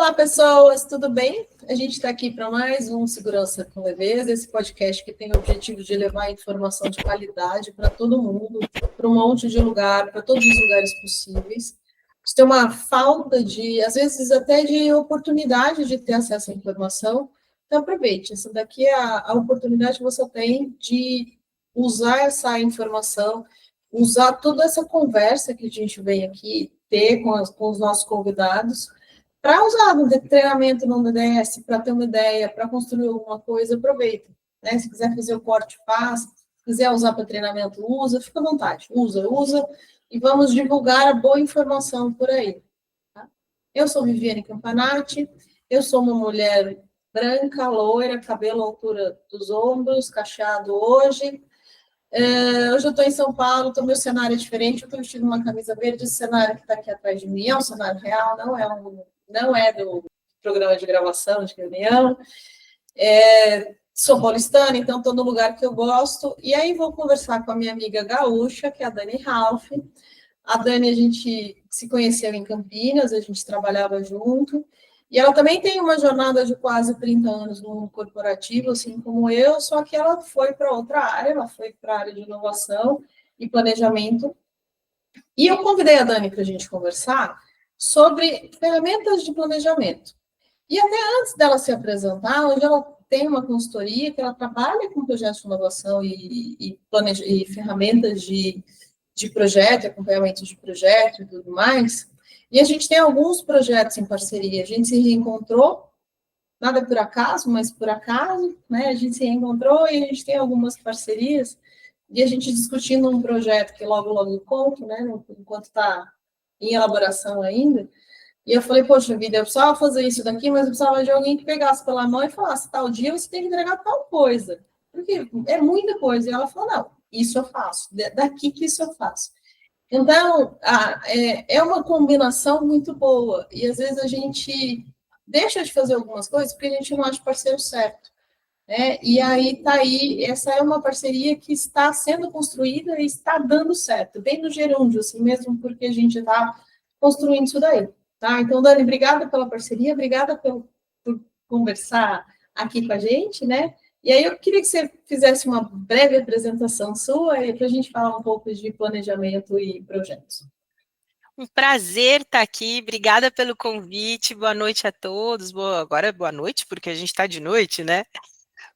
Olá, pessoas, tudo bem? A gente está aqui para mais um Segurança com Leveza, esse podcast que tem o objetivo de levar informação de qualidade para todo mundo, para um monte de lugar, para todos os lugares possíveis. A gente tem uma falta de, às vezes, até de oportunidade de ter acesso à informação, então aproveite, essa daqui é a oportunidade que você tem de usar essa informação, usar toda essa conversa que a gente vem aqui ter com os nossos convidados, para usar no treinamento no DDS, para ter uma ideia, para construir alguma coisa, aproveita. Né? Se quiser fazer o corte, faz. Se quiser usar para treinamento, usa. Fica à vontade. Usa. E vamos divulgar a boa informação por aí. Tá? Eu sou Viviane Campanati. Eu sou uma mulher branca, loira, cabelo à altura dos ombros, cacheado hoje. Hoje eu estou em São Paulo, então meu cenário é diferente. Eu estou vestindo uma camisa verde. Esse cenário que está aqui atrás de mim é um cenário real, não é do programa de gravação, de reunião. Sou paulistana, então estou no lugar que eu gosto. E aí vou conversar com a minha amiga gaúcha, que é a Dani Ralph. A Dani, a gente se conheceu em Campinas, a gente trabalhava junto. E ela também tem uma jornada de quase 30 anos no mundo corporativo, assim como eu, só que ela foi para outra área, ela foi para a área de inovação e planejamento. E eu convidei a Dani para a gente conversar sobre ferramentas de planejamento. E até antes dela se apresentar, hoje ela tem uma consultoria que ela trabalha com projetos de inovação e ferramentas de projeto, acompanhamento de projeto e tudo mais. E a gente tem alguns projetos em parceria. A gente se reencontrou, nada por acaso, mas por acaso, né? A gente se reencontrou e a gente tem algumas parcerias. E a gente discutindo um projeto que logo eu conto, né? Enquanto está em elaboração ainda. E eu falei, poxa vida, eu precisava fazer isso daqui, mas eu precisava de alguém que pegasse pela mão e falasse, tal dia você tem que entregar tal coisa. Porque é muita coisa. E ela falou, não, isso eu faço, daqui que isso eu faço. Então, é uma combinação muito boa. E às vezes a gente deixa de fazer algumas coisas porque a gente não acha o parceiro certo. Né? E aí, essa é uma parceria que está sendo construída e está dando certo, bem no gerúndio, assim mesmo, porque a gente está construindo isso daí. Tá? Então, Dani, obrigada pela parceria, obrigada por conversar aqui com a gente, né? E aí eu queria que você fizesse uma breve apresentação sua para a gente falar um pouco de planejamento e projetos. Um prazer estar aqui, obrigada pelo convite, boa noite a todos, agora é boa noite, porque a gente está de noite, né?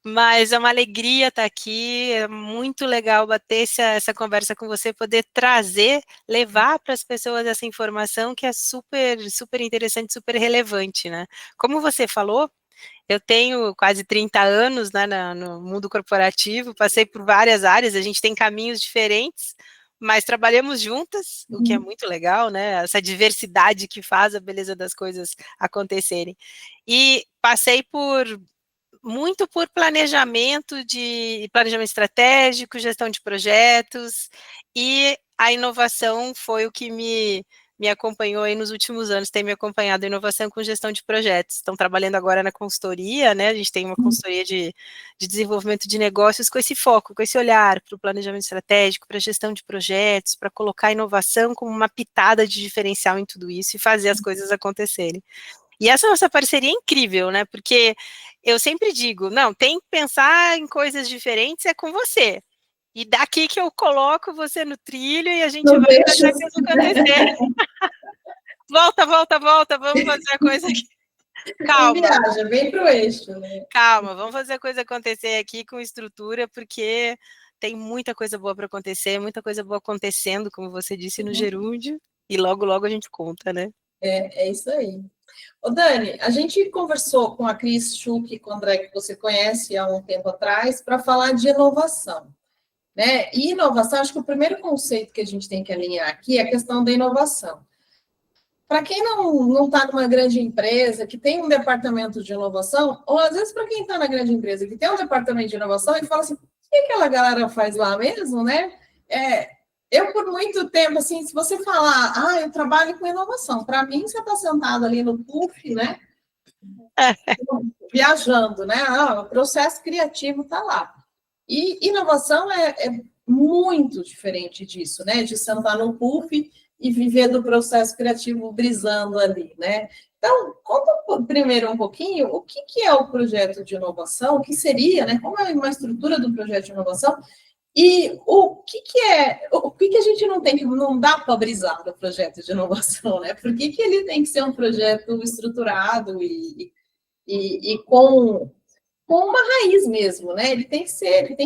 Mas é uma alegria estar aqui, é muito legal bater essa conversa com você, poder trazer, levar para as pessoas essa informação que é super, super interessante, super relevante, né? Como você falou, eu tenho quase 30 anos, né, no mundo corporativo, passei por várias áreas, a gente tem caminhos diferentes, mas trabalhamos juntas, o que é muito legal, né? Essa diversidade que faz a beleza das coisas acontecerem. E passei muito por planejamento estratégico, gestão de projetos, e a inovação foi o que me acompanhou aí nos últimos anos, tem me acompanhado a inovação com gestão de projetos. Estão trabalhando agora na consultoria, né? A gente tem uma consultoria de desenvolvimento de negócios com esse foco, com esse olhar para o planejamento estratégico, para a gestão de projetos, para colocar a inovação como uma pitada de diferencial em tudo isso e fazer as coisas acontecerem. E essa nossa parceria é incrível, né? Porque eu sempre digo, não, tem que pensar em coisas diferentes, é com você. E daqui que eu coloco você no trilho e a gente vai fazer a coisa acontecer. Volta, vamos fazer a coisa aqui. Calma. Viaja, vem para o eixo. Né? Calma, vamos fazer a coisa acontecer aqui com estrutura, porque tem muita coisa boa para acontecer, muita coisa boa acontecendo, como você disse, no gerúndio, e logo, logo a gente conta, né? É isso aí. Ô, Dani, a gente conversou com a Cris Schuch e com o André, que você conhece há um tempo atrás, para falar de inovação. Né? E inovação, acho que o primeiro conceito que a gente tem que alinhar aqui é a questão da inovação. Para quem não está numa grande empresa, que tem um departamento de inovação, ou às vezes para quem está na grande empresa, que tem um departamento de inovação, e fala assim, o que aquela galera faz lá mesmo, né? Eu, por muito tempo, assim, se você falar, eu trabalho com inovação, para mim, você está sentado ali no puff, né? Viajando, né? O processo criativo está lá. E inovação é muito diferente disso, né? De sentar no puff e viver do processo criativo brisando ali, né? Então, conta primeiro um pouquinho o que é o projeto de inovação, o que seria, né? Como é uma estrutura do projeto de inovação e o que a gente não tem, que não dá para brisar do projeto de inovação, né? Por que ele tem que ser um projeto estruturado e com uma raiz mesmo, né? Ele tem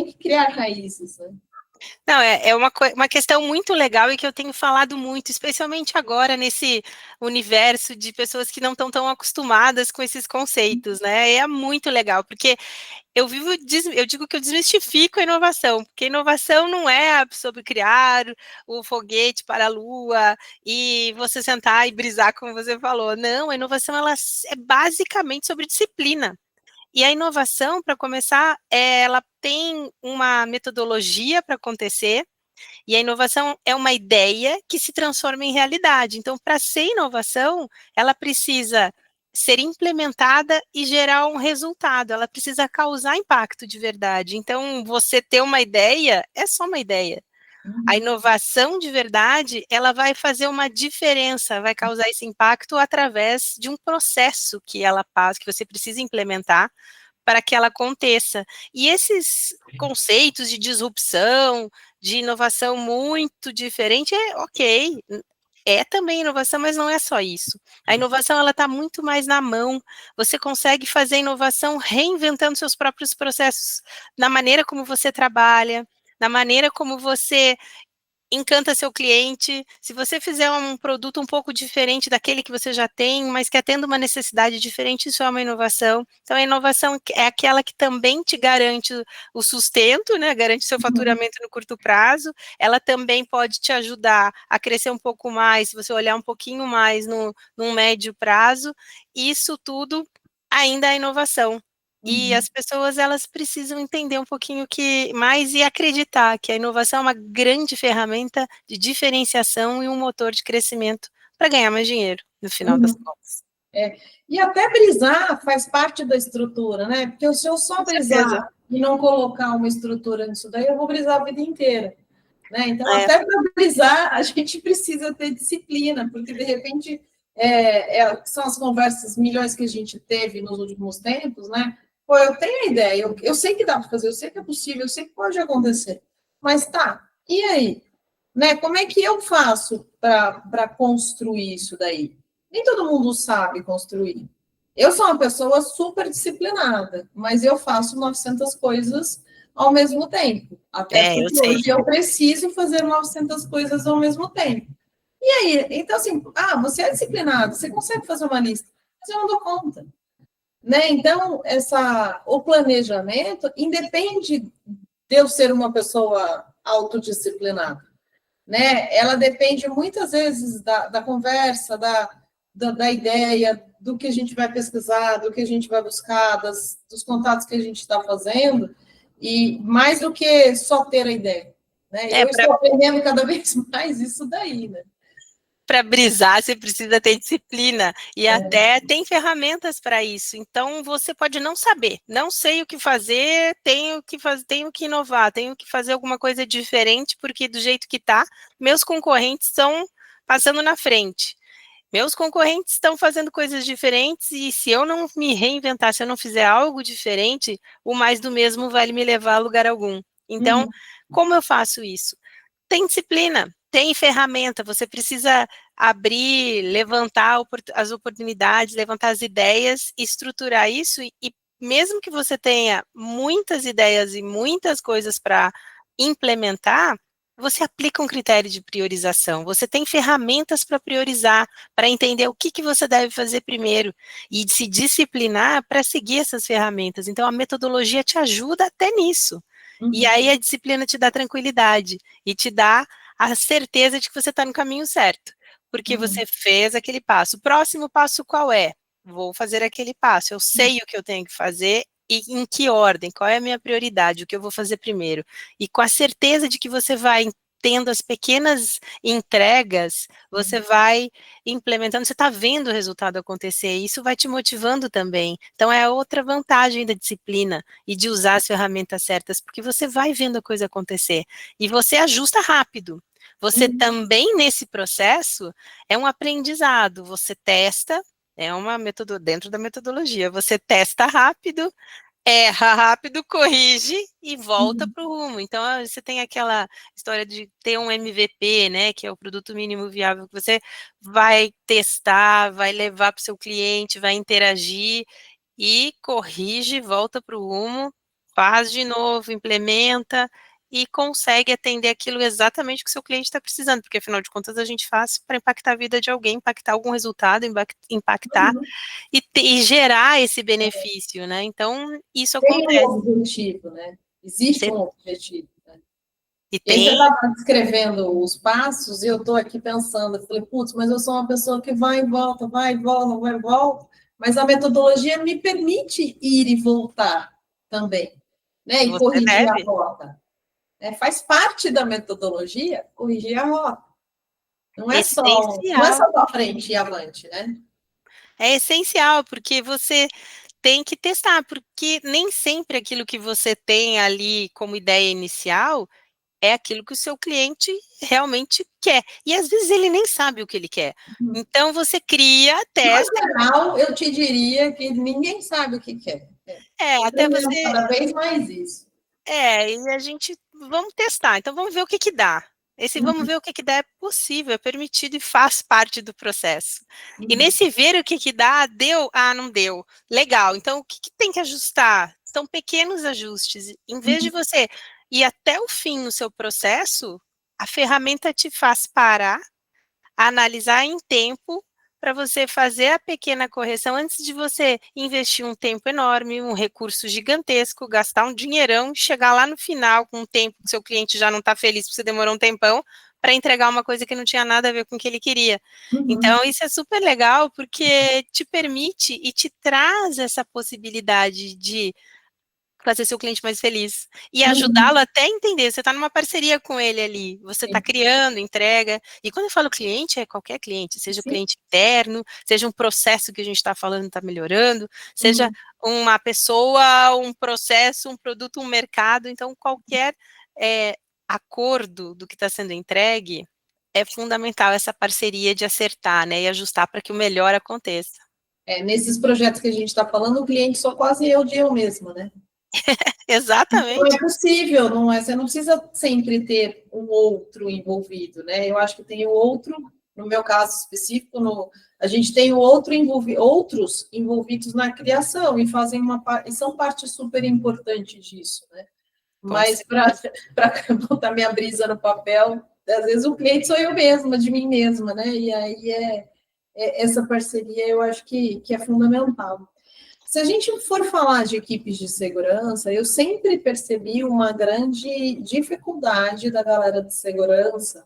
que criar raízes, né? Não, é uma questão muito legal e que eu tenho falado muito, especialmente agora nesse universo de pessoas que não estão tão acostumadas com esses conceitos, né? É muito legal, porque eu digo que eu desmistifico a inovação, porque inovação não é sobre criar o foguete para a lua e você sentar e brisar, como você falou. Não, a inovação ela é basicamente sobre disciplina. E a inovação, para começar, ela tem uma metodologia para acontecer, e a inovação é uma ideia que se transforma em realidade. Então, para ser inovação, ela precisa ser implementada e gerar um resultado, ela precisa causar impacto de verdade. Então, você ter uma ideia é só uma ideia. A inovação de verdade, ela vai fazer uma diferença, vai causar esse impacto através de um processo que ela passa, que você precisa implementar para que ela aconteça. E esses conceitos de disrupção, de inovação muito diferente, é ok, é também inovação, mas não é só isso. A inovação, ela está muito mais na mão. Você consegue fazer inovação reinventando seus próprios processos, na maneira como você trabalha, na maneira como você encanta seu cliente. Se você fizer um produto um pouco diferente daquele que você já tem, mas que atenda uma necessidade diferente, isso é uma inovação. Então, a inovação é aquela que também te garante o sustento, né? Garante seu faturamento no curto prazo. Ela também pode te ajudar a crescer um pouco mais, se você olhar um pouquinho mais num médio prazo. Isso tudo ainda é inovação. E as pessoas, elas precisam entender um pouquinho que mais e acreditar que a inovação é uma grande ferramenta de diferenciação e um motor de crescimento para ganhar mais dinheiro, no final das contas. E até brisar faz parte da estrutura, né? Porque se eu só Com certeza. brisar e não colocar uma estrutura nisso daí, eu vou brisar a vida inteira. Né? Então, É. até para brisar, a gente precisa ter disciplina, porque de repente são as conversas milhões que a gente teve nos últimos tempos, né? Pô, eu tenho a ideia, eu sei que dá para fazer, eu sei que é possível, eu sei que pode acontecer, mas tá, e aí? Né? Como é que eu faço para construir isso daí? Nem todo mundo sabe construir. Eu sou uma pessoa super disciplinada, mas eu faço 900 coisas ao mesmo tempo. Até Eu porque sei. hoje eu preciso fazer 900 coisas ao mesmo tempo. E aí, então assim, você é disciplinado, você consegue fazer uma lista, mas eu não dou conta. Né? Então, o planejamento independe de eu ser uma pessoa autodisciplinada. Né? Ela depende muitas vezes da conversa, da ideia, do que a gente vai pesquisar, do que a gente vai buscar, dos contatos que a gente está fazendo, e mais do que só ter a ideia. Né? Eu estou aprendendo cada vez mais isso daí, né? Para brisar, você precisa ter disciplina e até tem ferramentas para isso. Então, você pode não saber, não sei o que fazer, tenho que inovar, tenho que fazer alguma coisa diferente, porque do jeito que está, meus concorrentes estão passando na frente. Meus concorrentes estão fazendo coisas diferentes e se eu não me reinventar, se eu não fizer algo diferente, o mais do mesmo vai me levar a lugar algum. Então, como eu faço isso? Tem disciplina, tem ferramenta, você precisa abrir, levantar as oportunidades, levantar as ideias, estruturar isso e mesmo que você tenha muitas ideias e muitas coisas para implementar, você aplica um critério de priorização, você tem ferramentas para priorizar, para entender o que você deve fazer primeiro e se disciplinar para seguir essas ferramentas. Então, a metodologia te ajuda até nisso. E aí a disciplina te dá tranquilidade e te dá a certeza de que você está no caminho certo, porque você fez aquele passo. O próximo passo qual é? Vou fazer aquele passo, eu sei o que eu tenho que fazer e em que ordem, qual é a minha prioridade, o que eu vou fazer primeiro. E com a certeza de que você vai tendo as pequenas entregas, você vai implementando, você está vendo o resultado acontecer, e isso vai te motivando também. Então, é outra vantagem da disciplina e de usar as ferramentas certas, porque você vai vendo a coisa acontecer, e você ajusta rápido. Você também, nesse processo, é um aprendizado, você testa, é uma dentro da metodologia, você testa rápido, erra rápido, corrige e volta para o rumo. Então, você tem aquela história de ter um MVP, né, que é o produto mínimo viável, que você vai testar, vai levar para o seu cliente, vai interagir e corrige, volta para o rumo, faz de novo, implementa e consegue atender aquilo exatamente que o seu cliente está precisando, porque afinal de contas a gente faz para impactar a vida de alguém, impactar algum resultado, impactar e gerar esse benefício, né? Então, isso Tem um acontece. objetivo, né? Existe um objetivo, né? E E aí você tem, estava descrevendo os passos e eu estou aqui pensando, eu falei, putz, mas eu sou uma pessoa que vai e volta, vai e volta, vai e volta, mas a metodologia me permite ir e voltar também, né? E você corrigir a deve, rota. Faz parte da metodologia corrigir a rota. Não é essencial. só para frente e avante, né? É essencial, porque você tem que testar, porque nem sempre aquilo que você tem ali como ideia inicial é aquilo que o seu cliente realmente quer. E às vezes ele nem sabe o que ele quer. Então você cria, No testa, geral, eu te diria que ninguém sabe o que quer. Estou até aprendendo você cada vez mais isso. e a gente vamos testar, então vamos ver o que que dá. Esse vamos ver o que que dá é possível, é permitido e faz parte do processo. E nesse ver o que que dá, deu? Ah, não deu. Legal, então o que que tem que ajustar? São pequenos ajustes. Em vez de você ir até o fim no seu processo, a ferramenta te faz parar, analisar em tempo para você fazer a pequena correção antes de você investir um tempo enorme, um recurso gigantesco, gastar um dinheirão e chegar lá no final com um tempo que seu cliente já não está feliz porque você demorou um tempão para entregar uma coisa que não tinha nada a ver com o que ele queria. Então, isso é super legal porque te permite e te traz essa possibilidade de fazer seu cliente mais feliz e ajudá-lo até a entender. Você está numa parceria com ele ali, você está Sim, criando, entrega. E quando eu falo cliente, é qualquer cliente, seja o sim. cliente interno, seja um processo que a gente está falando está melhorando, seja Uhum. uma pessoa, um processo, um produto, um mercado. Então, qualquer acordo do que está sendo entregue é fundamental essa parceria de acertar, né, e ajustar para que o melhor aconteça. Nesses projetos que a gente está falando, o cliente sou quase eu de eu mesma, né? Não é Exatamente. possível, não é? Você não precisa sempre ter um outro envolvido, né? Eu acho que tem o outro, no meu caso específico, a gente tem outros envolvidos na criação e fazem e são parte super importante disso, né? Com Mas para botar minha brisa no papel, às vezes o cliente sou eu mesma, de mim mesma, né? E aí essa parceria eu acho que é fundamental. Se a gente for falar de equipes de segurança, eu sempre percebi uma grande dificuldade da galera de segurança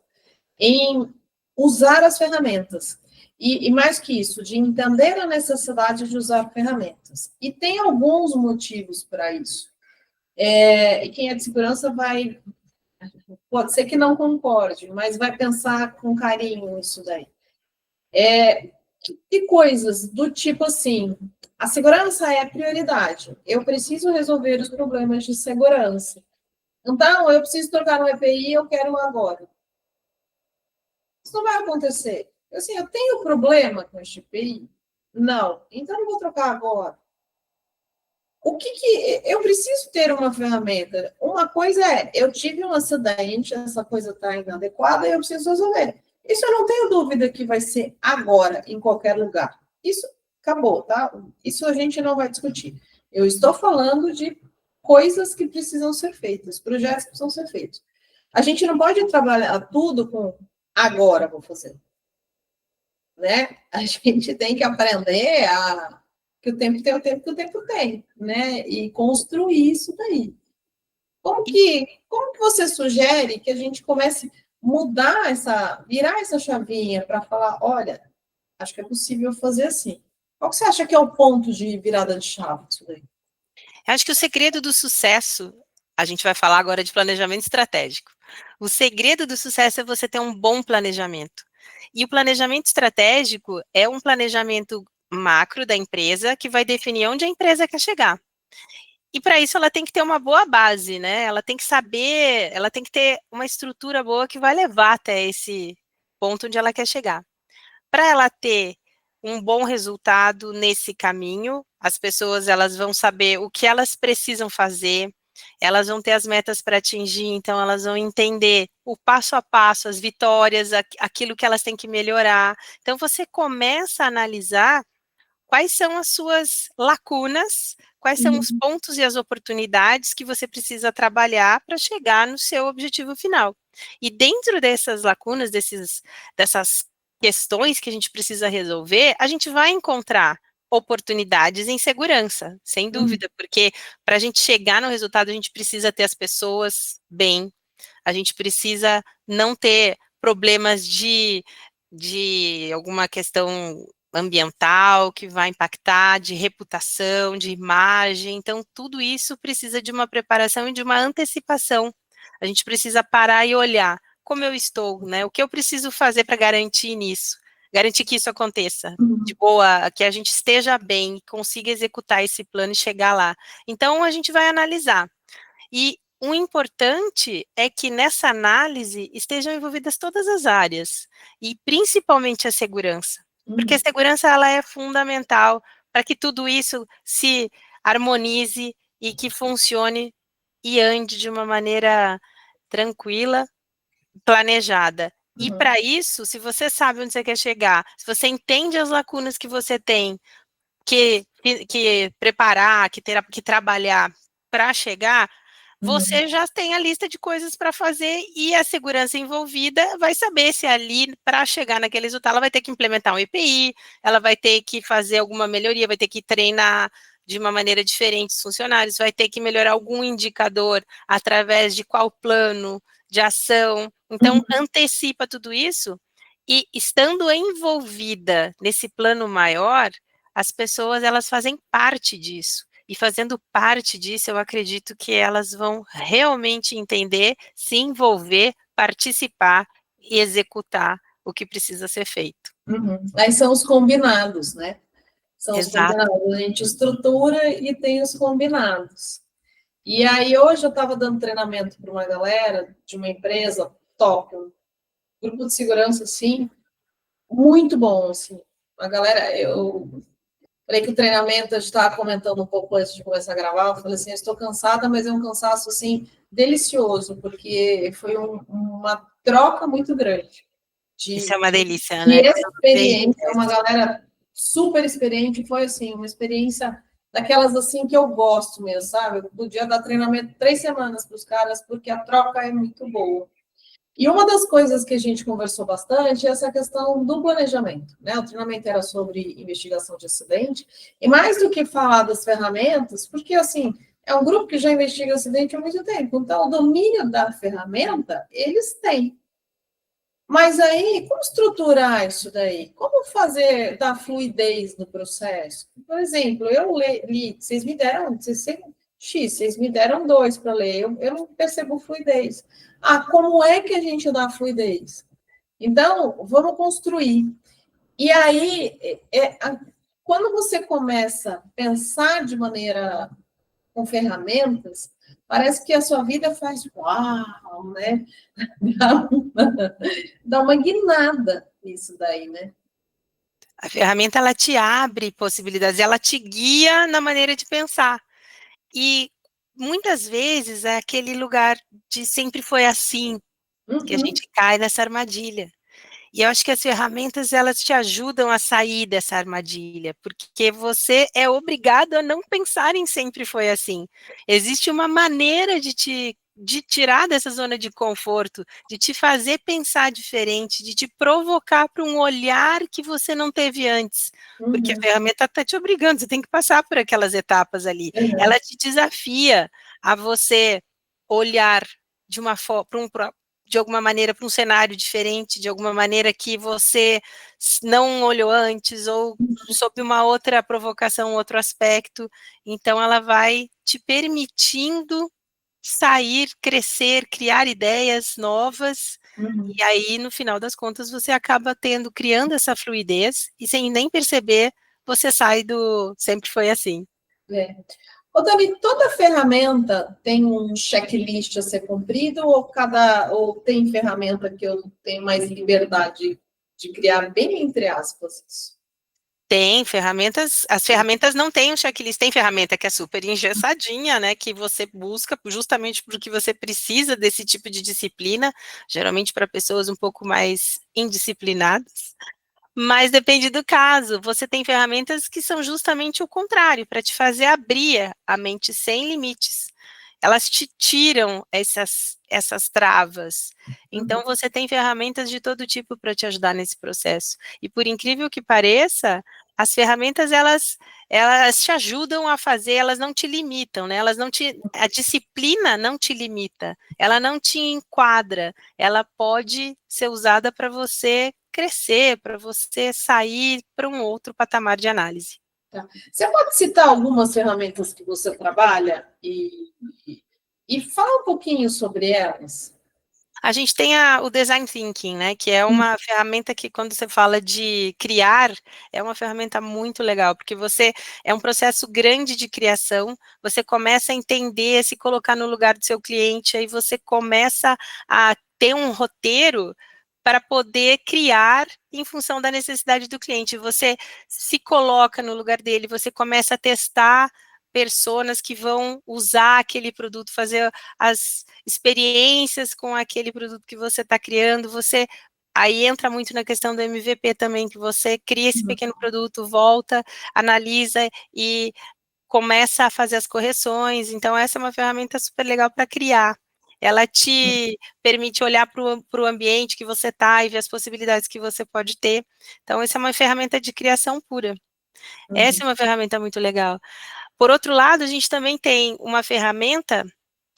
em usar as ferramentas. E mais que isso, de entender a necessidade de usar ferramentas. E tem alguns motivos para isso. E quem é de segurança pode ser que não concorde, mas vai pensar com carinho nisso daí. E coisas do tipo assim, a segurança é a prioridade. Eu preciso resolver os problemas de segurança. Então, eu preciso trocar um EPI, eu quero agora. Isso não vai acontecer. Assim, eu tenho problema com este EPI? Não. Então, eu vou trocar agora. O que eu preciso ter uma ferramenta? Uma coisa é, eu tive um acidente, essa coisa está inadequada e eu preciso resolver. Isso eu não tenho dúvida que vai ser agora, em qualquer lugar. Isso acabou, tá? Isso a gente não vai discutir. Eu estou falando de coisas que precisam ser feitas, projetos que precisam ser feitos. A gente não pode trabalhar tudo com agora vou fazer, né? A gente tem que aprender que o tempo tem o tempo que o tempo tem, né? E construir isso daí. Como que você sugere que a gente comece a virar essa chavinha para falar, olha, acho que é possível fazer assim. Qual que você acha que é o ponto de virada de chave disso daí? Acho que o segredo do sucesso, a gente vai falar agora de planejamento estratégico. O segredo do sucesso é você ter um bom planejamento. E o planejamento estratégico é um planejamento macro da empresa que vai definir onde a empresa quer chegar. E para isso ela tem que ter uma boa base, né? Ela tem que saber, ela tem que ter uma estrutura boa que vai levar até esse ponto onde ela quer chegar. Para ela ter um bom resultado nesse caminho, as pessoas elas vão saber o que elas precisam fazer, elas vão ter as metas para atingir, então elas vão entender o passo a passo, as vitórias, aquilo que elas têm que melhorar. Então você começa a analisar quais são as suas lacunas, quais são os Uhum. pontos e as oportunidades que você precisa trabalhar para chegar no seu objetivo final. E dentro dessas lacunas, dessas questões que a gente precisa resolver, a gente vai encontrar oportunidades em segurança, sem Uhum. dúvida, porque para a gente chegar no resultado, a gente precisa ter as pessoas bem, a gente precisa não ter problemas de alguma questão ambiental que vai impactar, de reputação, de imagem. Então, tudo isso precisa de uma preparação e de uma antecipação. A gente precisa parar e olhar como eu estou, né? O que eu preciso fazer para garantir nisso, garantir que isso aconteça. De Uhum. boa, que a gente esteja bem, consiga executar esse plano e chegar lá. Então, a gente vai analisar. E o importante é que nessa análise estejam envolvidas todas as áreas, e principalmente a segurança, porque a Uhum. segurança ela é fundamental para que tudo isso se harmonize e que funcione e ande de uma maneira tranquila, planejada. E Uhum. para isso, se você sabe onde você quer chegar, se você entende as lacunas que você tem, que preparar, que trabalhar para chegar, Uhum. você já tem a lista de coisas para fazer e a segurança envolvida vai saber se ali, para chegar naquele resultado, ela vai ter que implementar um EPI, ela vai ter que fazer alguma melhoria, vai ter que treinar de uma maneira diferente os funcionários, vai ter que melhorar algum indicador através de qual plano de ação. Então, Uhum. antecipa tudo isso e estando envolvida nesse plano maior, as pessoas elas fazem parte disso. E fazendo parte disso, eu acredito que elas vão realmente entender, se envolver, participar e executar o que precisa ser feito. Uhum. Aí são os combinados, né? São os Exato. combinados. A gente estrutura e tem os combinados. E aí, hoje eu estava dando treinamento para uma galera de uma empresa top, um grupo de segurança, assim, muito bom, assim. A galera, eu falei que o treinamento, a gente estava comentando um pouco antes de começar a gravar, eu falei assim, eu estou cansada, mas é um cansaço, assim, delicioso, porque foi uma troca muito grande Isso é de, uma delícia, de né? Ver experiência, uma isso. galera super experiente, foi, assim, uma experiência daquelas, assim, que eu gosto mesmo, sabe? Eu podia dar treinamento 3 semanas para os caras, porque a troca é muito boa. E uma das coisas que a gente conversou bastante é essa questão do planejamento, né? O treinamento era sobre investigação de acidente, e mais do que falar das ferramentas, porque assim, é um grupo que já investiga acidente há muito tempo, então o domínio da ferramenta eles têm. Mas aí, como estruturar isso daí? Como fazer, dar fluidez no processo? Por exemplo, eu li, vocês me deram, vocês me deram 2 para ler, eu não percebo fluidez. Ah, como é que a gente dá fluidez? Então, vamos construir. E aí, quando você começa a pensar de maneira com ferramentas, parece que a sua vida faz uau, né? Dá uma guinada nisso daí, né? A ferramenta ela te abre possibilidades, ela te guia na maneira de pensar. E muitas vezes é aquele lugar de sempre foi assim que a Uhum, gente cai nessa armadilha. E eu acho que as ferramentas elas te ajudam a sair dessa armadilha, porque você é obrigado a não pensar em sempre foi assim. Existe uma maneira de tirar dessa zona de conforto, de te fazer pensar diferente, de te provocar para um olhar que você não teve antes. Porque a uhum, ferramenta está te obrigando, você tem que passar por aquelas etapas ali. uhum, Ela te desafia a você olhar de uma forma de alguma maneira para um cenário diferente, de alguma maneira que você não olhou antes, ou sob uma outra provocação, outro aspecto. Então, ela vai te permitindo sair, crescer, criar ideias novas, uhum. e aí, no final das contas, você acaba criando essa fluidez, e sem nem perceber, você sai do sempre foi assim. É. Ô, Dani, toda ferramenta tem um checklist a ser cumprido ou tem ferramenta que eu tenho mais liberdade de criar bem entre aspas isso? Tem ferramentas, as ferramentas não têm um checklist, tem ferramenta que é super engessadinha, né, que você busca justamente porque você precisa desse tipo de disciplina, geralmente para pessoas um pouco mais indisciplinadas, mas depende do caso, você tem ferramentas que são justamente o contrário, para te fazer abrir a mente sem limites. Elas te tiram essas travas. Então, você tem ferramentas de todo tipo para te ajudar nesse processo. E por incrível que pareça, as ferramentas elas te ajudam a fazer, elas não te limitam, né? A disciplina não te limita, ela não te enquadra, ela pode ser usada para você crescer, para você sair para um outro patamar de análise. Tá. Você pode citar algumas ferramentas que você trabalha e fala um pouquinho sobre elas? A gente tem o Design Thinking, né, que é uma ferramenta que, quando você fala de criar, é uma ferramenta muito legal, porque é um processo grande de criação, você começa a entender, se colocar no lugar do seu cliente, aí você começa a ter um roteiro para poder criar em função da necessidade do cliente. Você se coloca no lugar dele, você começa a testar personas que vão usar aquele produto, fazer as experiências com aquele produto que você está criando, aí entra muito na questão do MVP também, que você cria esse pequeno produto, volta, analisa e começa a fazer as correções. Então, essa é uma ferramenta super legal para criar. Ela te permite olhar para o ambiente que você está e ver as possibilidades que você pode ter. Então, essa é uma ferramenta de criação pura. Essa é uma ferramenta muito legal. Por outro lado, a gente também tem uma ferramenta,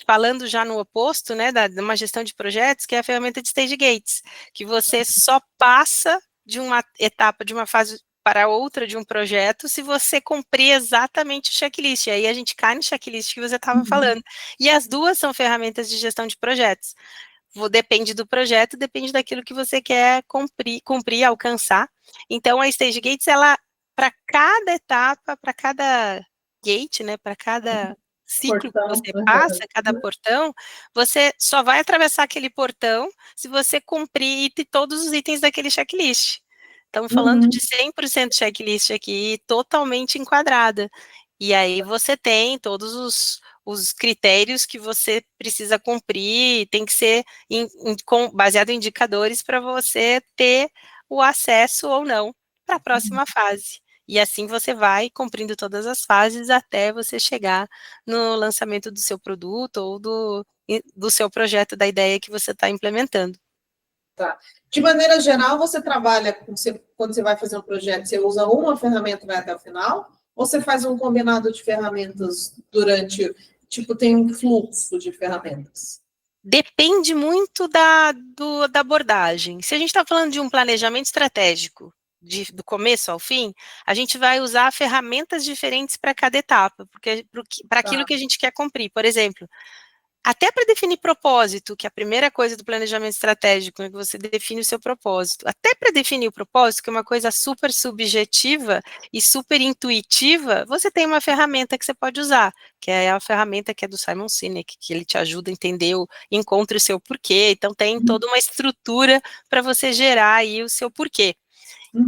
falando já no oposto, né, de uma gestão de projetos, que é a ferramenta de Stage Gates, que você só passa de uma etapa, de uma fase para outra de um projeto, se você cumprir exatamente o checklist. E aí a gente cai no checklist que você estava falando. E as duas são ferramentas de gestão de projetos. Depende do projeto, depende daquilo que você quer cumprir, alcançar. Então, a Stage Gates, ela, para cada etapa, para cada gate, né, para cada ciclo que Portão. você passa, cada portão, você só vai atravessar aquele portão se você cumprir todos os itens daquele checklist. Estamos falando de 100% checklist aqui, totalmente enquadrada. E aí você tem todos os critérios que você precisa cumprir, tem que ser baseado em indicadores para você ter o acesso ou não para a próxima fase. E assim você vai cumprindo todas as fases até você chegar no lançamento do seu produto ou do seu projeto, da ideia que você está implementando. Tá. De maneira geral, você trabalha, quando você vai fazer um projeto, você usa uma ferramenta e vai até o final? Ou você faz um combinado de ferramentas tipo, tem um fluxo de ferramentas? Depende muito da abordagem. Se a gente está falando de um planejamento estratégico, do começo ao fim, a gente vai usar ferramentas diferentes para cada etapa, porque para aquilo Tá. que a gente quer cumprir. Por exemplo, até para definir propósito, que é a primeira coisa do planejamento estratégico, é que você define o seu propósito. Até para definir o propósito, que é uma coisa super subjetiva e super intuitiva, você tem uma ferramenta que você pode usar, que é a ferramenta que é do Simon Sinek, que ele te ajuda a entender encontre o seu porquê. Então, tem toda uma estrutura para você gerar aí o seu porquê.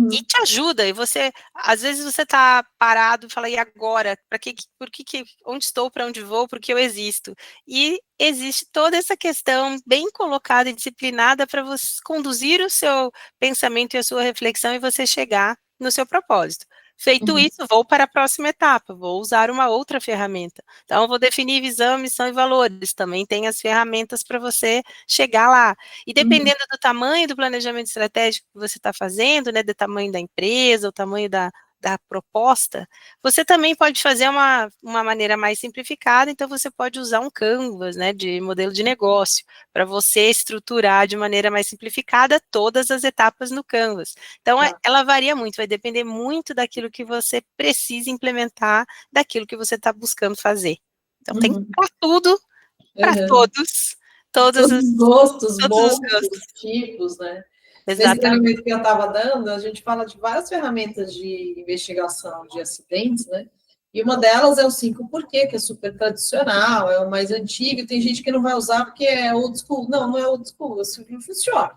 E te ajuda, e às vezes você está parado e fala, e agora? Onde estou, para onde vou, por que eu existo? E existe toda essa questão bem colocada e disciplinada para você conduzir o seu pensamento e a sua reflexão e você chegar no seu propósito. Feito isso, vou para a próxima etapa, vou usar uma outra ferramenta. Então, eu vou definir visão, missão e valores. Também tem as ferramentas para você chegar lá. E dependendo do tamanho do planejamento estratégico que você está fazendo, né, do tamanho da empresa, o tamanho da proposta, você também pode fazer uma maneira mais simplificada, então você pode usar um Canvas, né, de modelo de negócio, para você estruturar de maneira mais simplificada todas as etapas no Canvas. Então, ela varia muito, vai depender muito daquilo que você precisa implementar, daquilo que você está buscando fazer. Então, tem para tudo, para todos, todos os gostos, os bolsos, gostos. tipos, né? Nesse Exatamente. treinamento que eu estava dando, a gente fala de várias ferramentas de investigação de acidentes, né? E uma delas é o 5 porquê, que é super tradicional, é o mais antigo, tem gente que não vai usar porque é old school. Não, não é old school, isso não funciona.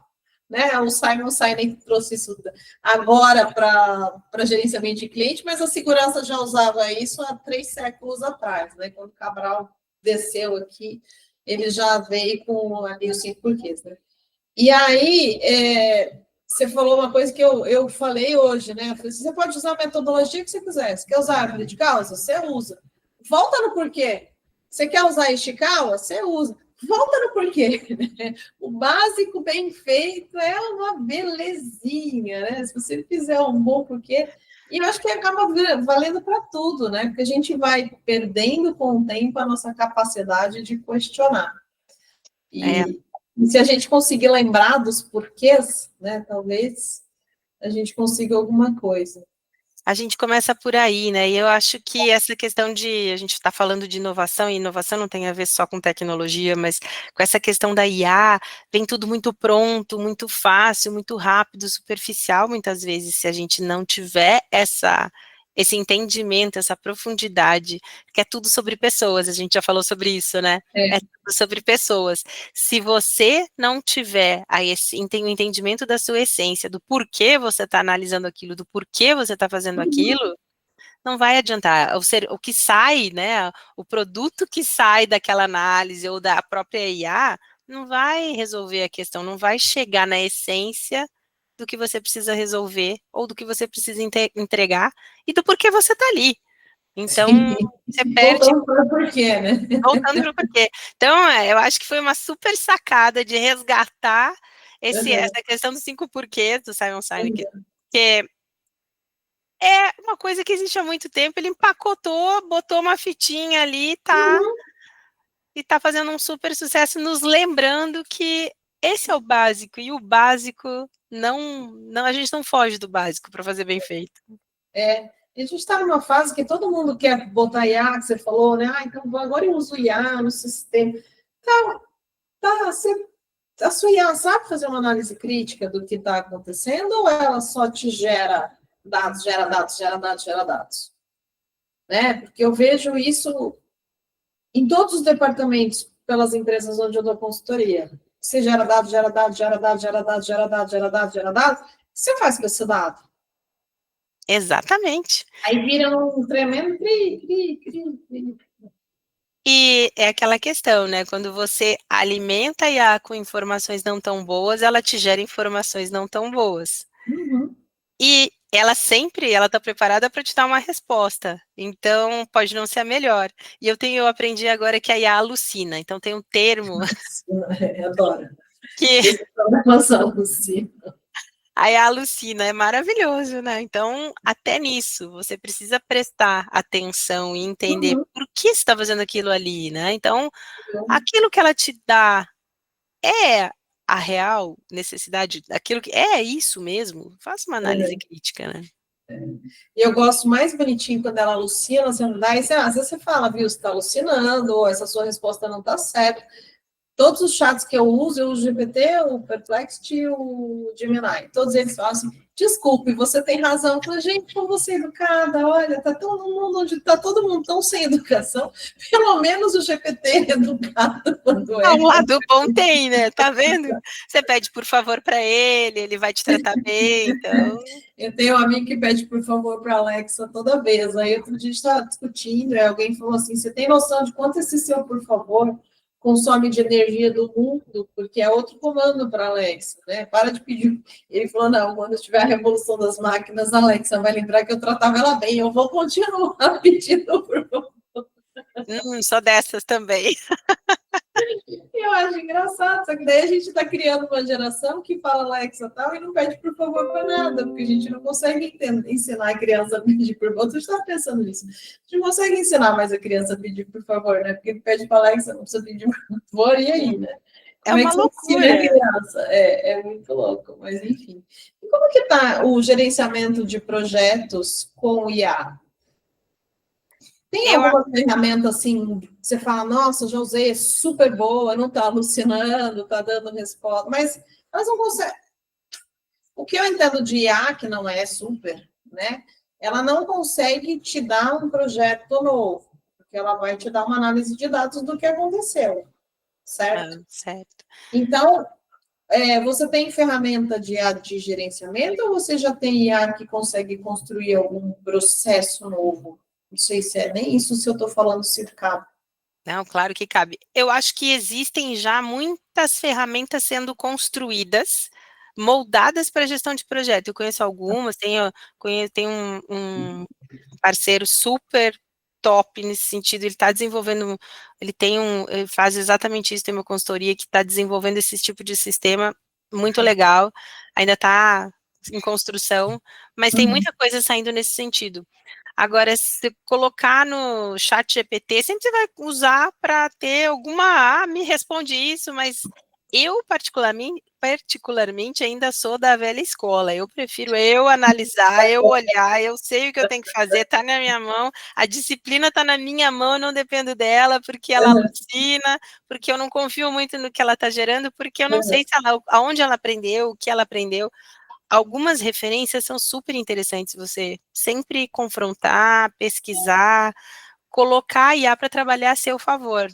Né? O Simon Sinek trouxe isso agora para gerenciamento de cliente, mas a segurança já usava isso há 3 séculos atrás, né? Quando o Cabral desceu aqui, ele já veio com ali os 5 porquês, né? E aí, você falou uma coisa que eu falei hoje, né? Eu falei, você pode usar a metodologia que você quiser. Você quer usar a árvore de causa? Você usa. Volta no porquê. Você quer usar Ishikawa? Você usa. Volta no porquê. O básico bem feito é uma belezinha, né? Se você fizer um bom porquê. E eu acho que acaba valendo para tudo, né? Porque a gente vai perdendo com o tempo a nossa capacidade de questionar. E se a gente conseguir lembrar dos porquês, né, talvez a gente consiga alguma coisa. A gente começa por aí, né? E eu acho que essa questão de, a gente está falando de inovação, e inovação não tem a ver só com tecnologia, mas com essa questão da IA, vem tudo muito pronto, muito fácil, muito rápido, superficial, muitas vezes, se a gente não tiver esse entendimento, essa profundidade, que é tudo sobre pessoas, a gente já falou sobre isso, né? É tudo sobre pessoas. Se você não tiver o entendimento da sua essência, do porquê você está analisando aquilo, do porquê você está fazendo aquilo, não vai adiantar. O que sai, né, o produto que sai daquela análise ou da própria IA, não vai resolver a questão, não vai chegar na essência do que você precisa resolver, ou do que você precisa entregar, e do porquê você está ali. Então, você perde... Voltando para o porquê, né? Voltando para o porquê. Então, eu acho que foi uma super sacada de resgatar essa questão dos 5 porquês do Simon Sinek, que é uma coisa que existe há muito tempo, ele empacotou, botou uma fitinha ali, e tá fazendo um super sucesso, nos lembrando que esse é o básico, e o básico a gente não foge do básico para fazer bem feito. A gente está numa fase que todo mundo quer botar IA, que você falou, né? Então agora eu uso IA no sistema. A sua IA sabe fazer uma análise crítica do que está acontecendo, ou ela só te gera dados, gera dados, gera dados, gera dados? Né? Porque eu vejo isso em todos os departamentos pelas empresas onde eu dou consultoria. Você gera dados, gera dados, gera dados, gera dados, gera dados, gera dados, gera dados. O que você faz com esse dado? Exatamente. Aí vira um tremendo cri. E é aquela questão, né? Quando você alimenta a IA com informações não tão boas, ela te gera informações não tão boas. E ela está preparada para te dar uma resposta. Então, pode não ser a melhor. E eu aprendi agora que a IA alucina. Então, tem um termo... Eu adoro. Que... alucina. A IA alucina, é maravilhoso, né? Então, até nisso, você precisa prestar atenção e entender por que você está fazendo aquilo ali, né? Então, aquilo que ela te dá é a real necessidade, aquilo que é isso mesmo? Faça uma análise crítica, né? E eu gosto mais bonitinho quando ela alucina, você não dá, e às vezes você fala, viu, você está alucinando, ou essa sua resposta não está certa. Todos os chats que eu uso o GPT, o Perplexity e o Gemini. Todos eles falam assim, desculpe, você tem razão. Eu falo, gente, como você é educada, olha, tá todo mundo onde tá todo mundo tão sem educação, pelo menos o GPT é educado quando é. Um lado bom tem, né? Tá vendo? Você pede por favor para ele vai te tratar bem, então... Eu tenho um amigo que pede por favor para a Alexa toda vez. Aí outro dia a gente estava discutindo, e alguém falou assim, você tem noção de quanto esse seu por favor consome de energia do mundo, porque é outro comando para a Alexa, né? Para de pedir. Ele falou, não, quando tiver a revolução das máquinas, a Alexa vai lembrar que eu tratava ela bem, eu vou continuar pedindo por favor. Só dessas também. Eu acho engraçado, só que daí a gente está criando uma geração que fala Alexa tal e não pede por favor para nada, porque a gente não consegue ensinar a criança a pedir por favor. Você está pensando nisso? A gente não consegue ensinar mais a criança a pedir por favor, né? Porque pede para Alexa, não precisa pedir por favor, e aí, né? Como é uma loucura. A criança? É muito louco, mas enfim. E como que está o gerenciamento de projetos com IA? Tem alguma ferramenta assim, que você fala, nossa, já usei, é super boa, não está alucinando, está dando resposta, mas elas não conseguem. O que eu entendo de IA, que não é super, né? ela não consegue te dar um projeto novo, porque ela vai te dar uma análise de dados do que aconteceu, certo? Certo. Então, você tem ferramenta de IA de gerenciamento ou você já tem IA que consegue construir algum processo novo? Não sei se é nem isso se eu estou falando se cabe. Não, claro que cabe. Eu acho que existem já muitas ferramentas sendo construídas, moldadas para gestão de projeto. Eu conheço algumas, tenho um parceiro super top nesse sentido, ele está desenvolvendo, ele faz exatamente isso, tem uma consultoria que está desenvolvendo esse tipo de sistema muito legal, ainda está em construção, mas tem muita coisa saindo nesse sentido. Agora, se colocar no chat GPT, sempre você vai usar para ter alguma, me responde isso, mas eu particularmente ainda sou da velha escola, eu prefiro eu analisar, eu olhar, eu sei o que eu tenho que fazer, está na minha mão, a disciplina está na minha mão, eu não dependo dela, porque ela alucina, porque eu não confio muito no que ela está gerando, porque eu não sei se aonde ela aprendeu, o que ela aprendeu. Algumas referências são super interessantes, você sempre confrontar, pesquisar, colocar a IA para trabalhar a seu favor.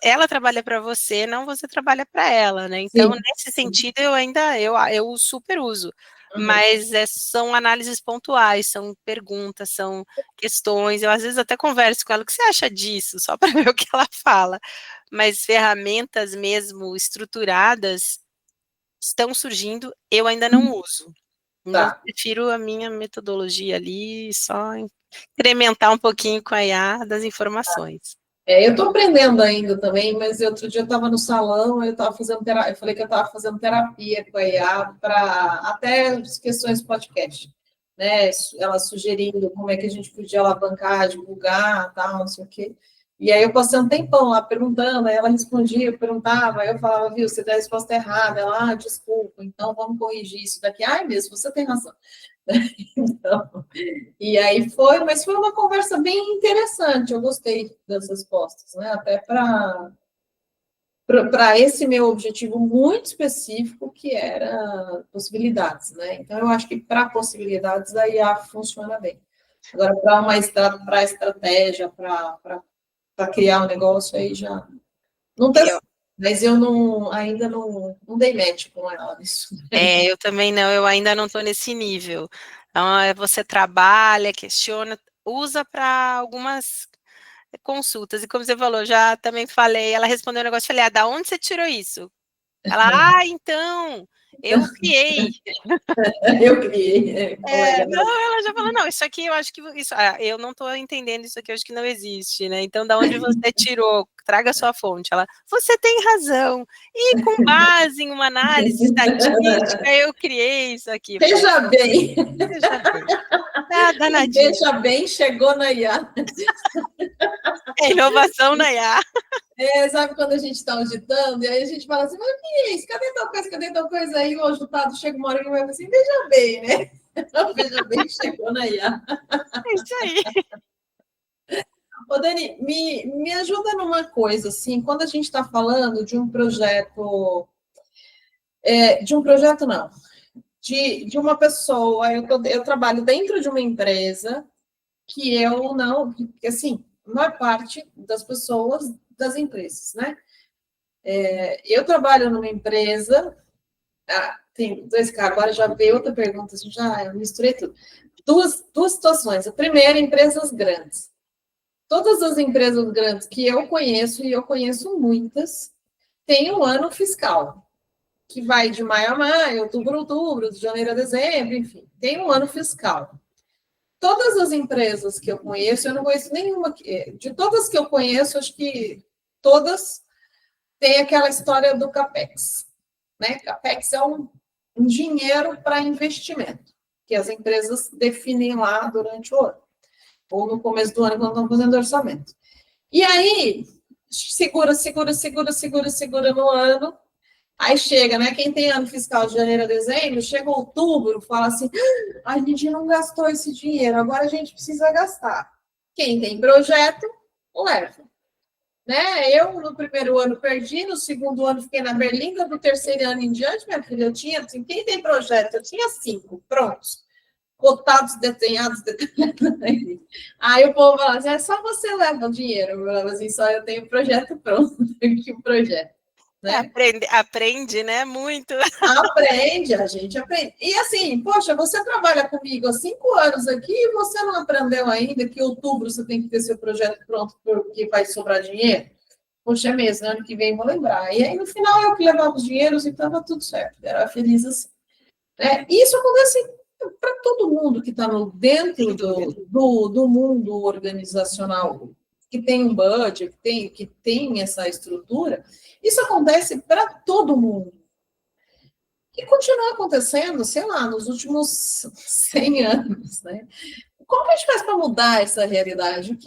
Ela trabalha para você, não você trabalha para ela, né? Então, Sim, nesse sim. sentido, eu super uso. Mas são análises pontuais, são perguntas, são questões. Eu, às vezes, até converso com ela, o que você acha disso? Só para ver o que ela fala. Mas ferramentas mesmo estruturadas estão surgindo, eu ainda não uso. Então, Tá. prefiro a minha metodologia ali, só incrementar um pouquinho com a IA das informações. Eu estou aprendendo ainda também, mas outro dia eu estava no salão, eu estava fazendo terapia, eu falei que eu estava fazendo terapia com a IA para até as questões podcast, né? Ela sugerindo como é que a gente podia alavancar, divulgar, tal, não sei o quê. E aí eu passei um tempão lá perguntando, aí ela respondia, eu perguntava, aí eu falava, viu, você deu a resposta errada, ela, desculpa, então vamos corrigir isso daqui. Ai, mesmo, você tem razão. Então, e aí mas foi uma conversa bem interessante, eu gostei das respostas, né? Até para esse meu objetivo muito específico, que era possibilidades, né? Então, eu acho que para possibilidades a IA funciona bem. Agora, para estratégia, para criar um negócio, aí já não testei, mas eu ainda não dei match com ela nisso. Eu também não, eu ainda não estou nesse nível. Então, você trabalha, questiona, usa para algumas consultas. E como você falou, já também falei, ela respondeu um negócio, falei, da onde você tirou isso? Ela, então, eu criei. Eu criei, colega da... Não, ela já falou, não, isso aqui eu acho que isso, eu não estou entendendo isso aqui, eu acho que não existe, né? Então, da onde você tirou? Traga a sua fonte. Ela, você tem razão. E com base em uma análise estatística, eu criei isso aqui. Eu falei, Veja bem, veja bem. Tá danadinho. veja bem, chegou na IA. É inovação na IA. Sabe quando a gente está auditando, e aí a gente fala assim, mas o que é isso? Cadê tal coisa? Aí o auditado chega uma hora que vai falar assim, veja bem, né? Veja bem, chegou na IA. É isso aí. Ô, Dani, me ajuda numa coisa, assim, quando a gente está falando de um projeto, não, de uma pessoa, eu trabalho dentro de uma empresa que eu não, que, assim, a maior parte das pessoas das empresas, né? Eu trabalho numa empresa, tem dois casos, agora já veio outra pergunta, assim, já misturei tudo. Duas situações. A primeira, empresas grandes. Todas as empresas grandes que eu conheço, e eu conheço muitas, têm um ano fiscal, que vai de maio a maio, outubro a outubro, de janeiro a dezembro, enfim, tem um ano fiscal. Todas as empresas que eu conheço, eu não conheço nenhuma, de todas que eu conheço, acho que todas têm aquela história do CAPEX, né? CAPEX é um dinheiro para investimento, que as empresas definem lá durante o ano, ou no começo do ano, quando estão fazendo orçamento. E aí, segura no ano, aí chega, né? Quem tem ano fiscal de janeiro a dezembro, chega outubro, fala assim: a gente não gastou esse dinheiro, agora a gente precisa gastar. Quem tem projeto, leva. Né? Eu, no primeiro ano, perdi, no segundo ano, fiquei na berlinda, do terceiro ano em diante, minha filha, eu tinha, assim, quem tem projeto? Eu tinha 5, prontos. cotados, desenhados, detalhados. Aí o povo fala assim, é só você leva o dinheiro. Eu falava assim, só eu tenho o projeto pronto, que o projeto. Né? Aprende, né? Muito. Aprende, a gente aprende. E assim, poxa, você trabalha comigo há 5 anos aqui e você não aprendeu ainda que em outubro você tem que ter seu projeto pronto porque vai sobrar dinheiro? Poxa, é mesmo, ano que vem vou lembrar. E aí, no final, eu que levava os dinheiros e estava tudo certo. Era feliz assim. Isso acontece para todo mundo que está dentro do mundo organizacional, que tem um budget, que tem essa estrutura. Isso acontece para todo mundo. E continua acontecendo, sei lá, nos últimos 100 anos, né? Como que a gente faz para mudar essa realidade?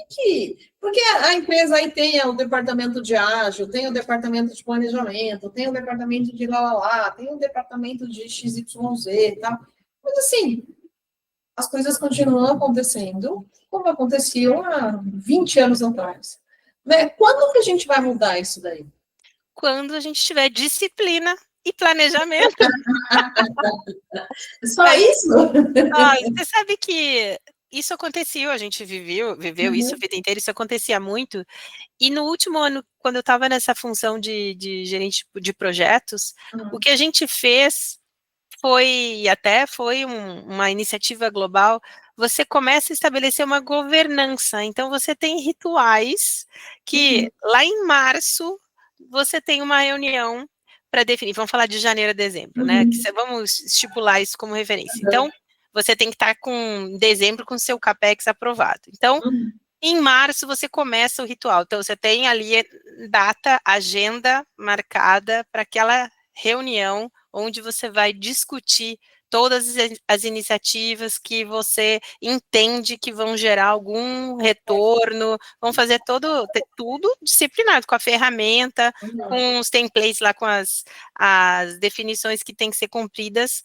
Porque a empresa aí tem o departamento de ágil, tem o departamento de planejamento, tem o departamento de lá, tem o departamento de XYZ e tal. Mas assim, as coisas continuam acontecendo como aconteciam há 20 anos atrás. Né? Quando que a gente vai mudar isso daí? Quando a gente tiver disciplina e planejamento. Só isso? Você sabe que isso aconteceu, a gente viveu isso a vida inteira, isso acontecia muito. E no último ano, quando eu estava nessa função de gerente de projetos, o que a gente fez foi uma iniciativa global. Você começa a estabelecer uma governança. Então, você tem rituais que lá em março você tem uma reunião para definir. Vamos falar de janeiro a dezembro, né? Vamos estipular isso como referência. Então, você tem que estar com dezembro com seu CAPEX aprovado. Então, em março você começa o ritual. Então, você tem ali data, agenda marcada para aquela reunião onde você vai discutir todas as iniciativas que você entende que vão gerar algum retorno, vão fazer tudo disciplinado, com a ferramenta, com os templates lá, com as definições que têm que ser cumpridas,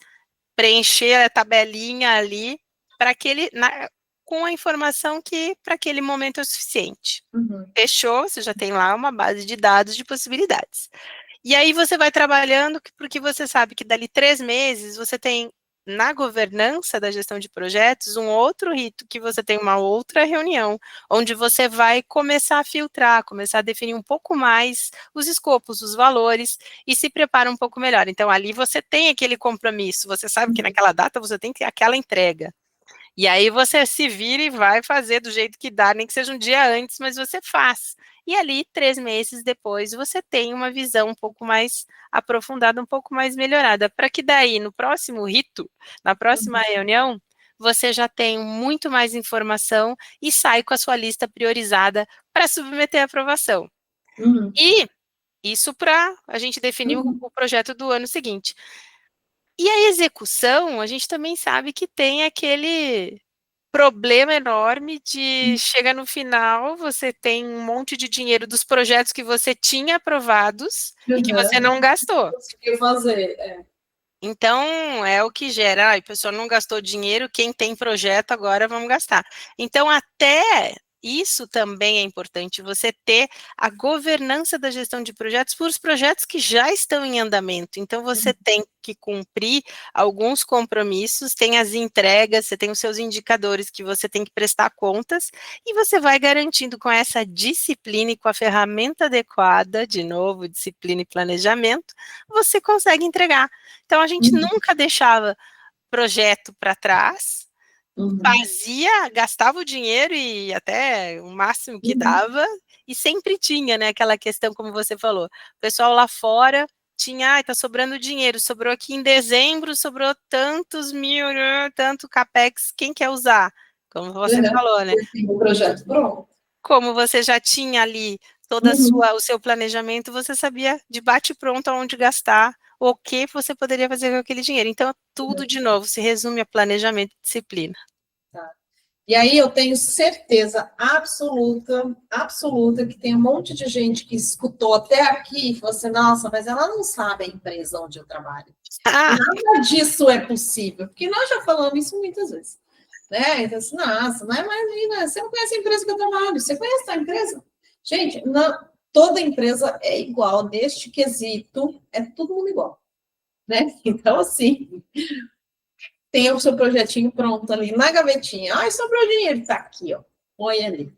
preencher a tabelinha ali, para com a informação que para aquele momento é o suficiente. Fechou, você já tem lá uma base de dados de possibilidades. E aí você vai trabalhando, porque você sabe que dali 3 meses você tem, na governança da gestão de projetos, um outro rito, que você tem uma outra reunião, onde você vai começar a filtrar, começar a definir um pouco mais os escopos, os valores, e se prepara um pouco melhor. Então, ali você tem aquele compromisso, você sabe que naquela data você tem que ter aquela entrega. E aí você se vira e vai fazer do jeito que dá, nem que seja um dia antes, mas você faz. E ali, 3 meses depois, você tem uma visão um pouco mais aprofundada, um pouco mais melhorada, para que daí, no próximo rito, na próxima reunião, você já tem muito mais informação e sai com a sua lista priorizada para submeter a aprovação. E isso para a gente definir o projeto do ano seguinte. E a execução, a gente também sabe que tem aquele problema enorme de chega no final, você tem um monte de dinheiro dos projetos que você tinha aprovados e que você não gastou. Conseguiu fazer, Então, é o que gera, a pessoa não gastou dinheiro, quem tem projeto agora vamos gastar. Então, até isso também é importante, você ter a governança da gestão de projetos por os projetos que já estão em andamento. Então, você tem que cumprir alguns compromissos, tem as entregas, você tem os seus indicadores que você tem que prestar contas, e você vai garantindo com essa disciplina e com a ferramenta adequada, de novo, disciplina e planejamento, você consegue entregar. Então, a gente nunca deixava projeto para trás, fazia, gastava o dinheiro e até o máximo que dava, e sempre tinha, né, aquela questão, como você falou, o pessoal lá fora tinha, tá sobrando dinheiro, sobrou aqui em dezembro, sobrou tantos mil, tanto CAPEX, quem quer usar? Como você falou, né? O projeto pronto. Como você já tinha ali todo o seu planejamento, você sabia de bate-pronto aonde gastar, o que você poderia fazer com aquele dinheiro. Então, tudo, de novo, se resume a planejamento e disciplina. Tá. E aí eu tenho certeza absoluta, absoluta, que tem um monte de gente que escutou até aqui e falou assim, nossa, mas ela não sabe a empresa onde eu trabalho. Nada disso é possível, porque nós já falamos isso muitas vezes. Né? Então, assim, nossa, não imagina, você não conhece a empresa que eu trabalho, você conhece a empresa? Gente, toda empresa é igual, neste quesito, é todo mundo igual. Né? Então, assim, tem o seu projetinho pronto ali na gavetinha. Ai, sobrou dinheiro, tá aqui, ó. Põe ali,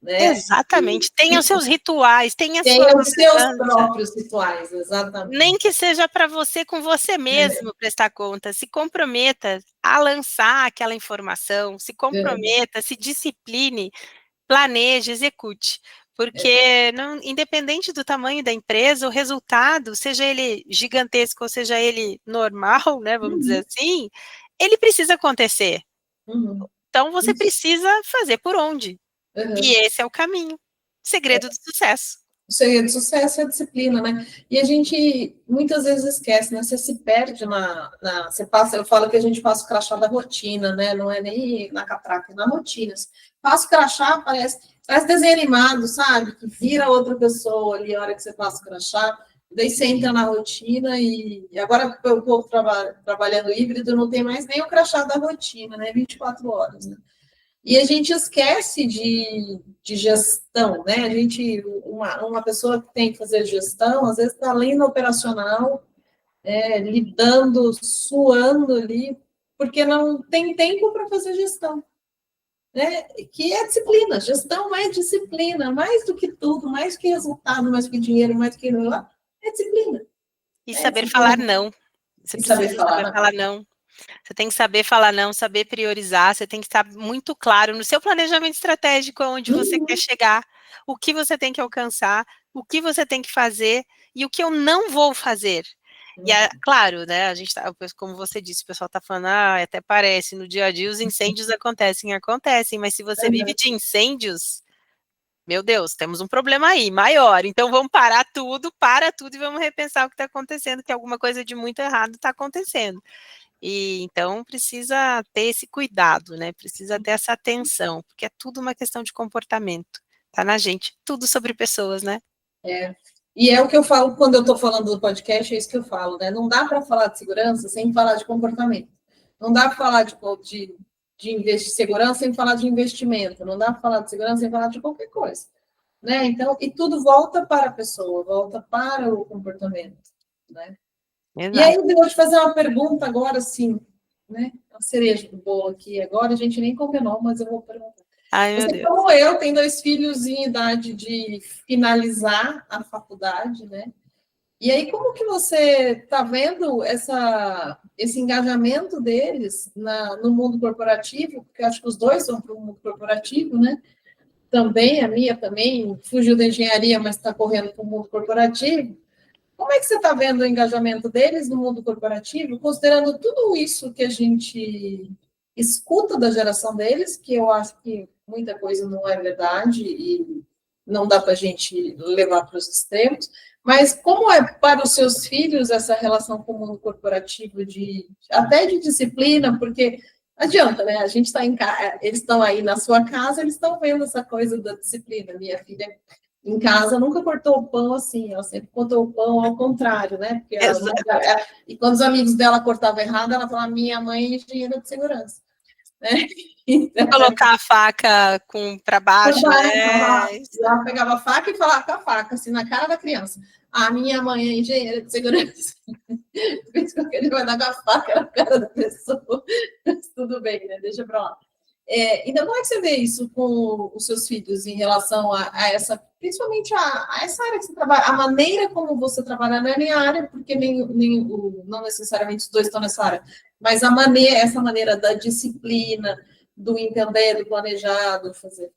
né? Exatamente. Tenha os seus rituais, tenha a Tem sua os seus observância. próprios rituais, exatamente. Nem que seja para você com você mesmo prestar conta, se comprometa a lançar aquela informação, se comprometa, se discipline, planeje, execute, porque não, independente do tamanho da empresa, o resultado, seja ele gigantesco ou seja ele normal, né, vamos dizer assim, ele precisa acontecer. Uhum. Então você Isso. precisa fazer por onde. E Uhum. esse é o caminho, segredo do sucesso. O segredo do sucesso é a disciplina, né? E a gente muitas vezes esquece, né? Você se perde você passa, eu falo que a gente passa o crachá da rotina, né? Não é nem na catraca, é na rotina. Passa o crachá, parece desenho animado, sabe? Que vira outra pessoa ali a hora que você passa o crachá. Daí você entra na rotina e agora o povo trabalhando híbrido não tem mais nem o crachá da rotina, né? 24 horas, né? E a gente esquece de gestão, né? Uma pessoa que tem que fazer gestão, às vezes está além no operacional, lidando, suando ali, porque não tem tempo para fazer gestão, né? Que é disciplina, gestão é disciplina, mais do que tudo, mais que resultado, mais que dinheiro, mais que é disciplina. E É saber falar disciplina. não. Você E saber precisa falar, saber não. falar não. Você tem que saber falar não, saber priorizar, você tem que estar muito claro no seu planejamento estratégico aonde você quer Uhum. chegar, o que você tem que alcançar, o que você tem que fazer e o que eu não vou fazer. E claro, né, a gente tá, como você disse, o pessoal tá falando, até parece, no dia a dia os incêndios acontecem, mas se você vive de incêndios, meu Deus, temos um problema aí, maior, então vamos para tudo e vamos repensar o que está acontecendo, que alguma coisa de muito errado está acontecendo. E então precisa ter esse cuidado, né? Precisa ter essa atenção, porque é tudo uma questão de comportamento. Tá na gente, tudo sobre pessoas, né? É. E é o que eu falo quando eu estou falando do podcast, é isso que eu falo, né? Não dá para falar de segurança sem falar de comportamento. Não dá para falar de segurança sem falar de investimento. Não dá para falar de segurança sem falar de qualquer coisa. Né? Então, e tudo volta para a pessoa, volta para o comportamento. Né? E aí, Exato. eu vou te fazer uma pergunta agora, sim, né? A cereja do bolo aqui. Agora a gente nem combinou, mas eu vou perguntar. Ai, meu Você, Deus. como eu, tem 2 filhos em idade de finalizar a faculdade, né? E aí, como que você está vendo esse engajamento deles no mundo corporativo? Porque eu acho que os dois são para o mundo corporativo, né? Também, a minha também fugiu da engenharia, mas está correndo para o mundo corporativo. Como é que você está vendo o engajamento deles no mundo corporativo, considerando tudo isso que a gente escuta da geração deles, que eu acho que muita coisa não é verdade e não dá para a gente levar para os extremos, mas como é para os seus filhos essa relação com o mundo corporativo, até de disciplina, porque adianta, né? A gente está em casa, eles estão aí na sua casa, eles estão vendo essa coisa da disciplina. Minha filha em casa nunca cortou o pão assim, ela sempre cortou o pão ao contrário, né? Exato. E quando os amigos dela cortavam errado, ela falava: minha mãe é engenheira de segurança, né? Então, Colocar a faca para baixo, né? ela pegava a faca e falava com a faca, assim, na cara da criança. A minha mãe é engenheira de segurança. Ele vai dar com a faca na cara da pessoa. Tudo bem, né? Deixa pra lá. Então, como é que você vê isso com os seus filhos em relação a essa, principalmente a essa área que você trabalha, a maneira como você trabalha, não é nem a área, porque não necessariamente os dois estão nessa área, mas essa maneira da disciplina, do entender, do planejar, do fazer.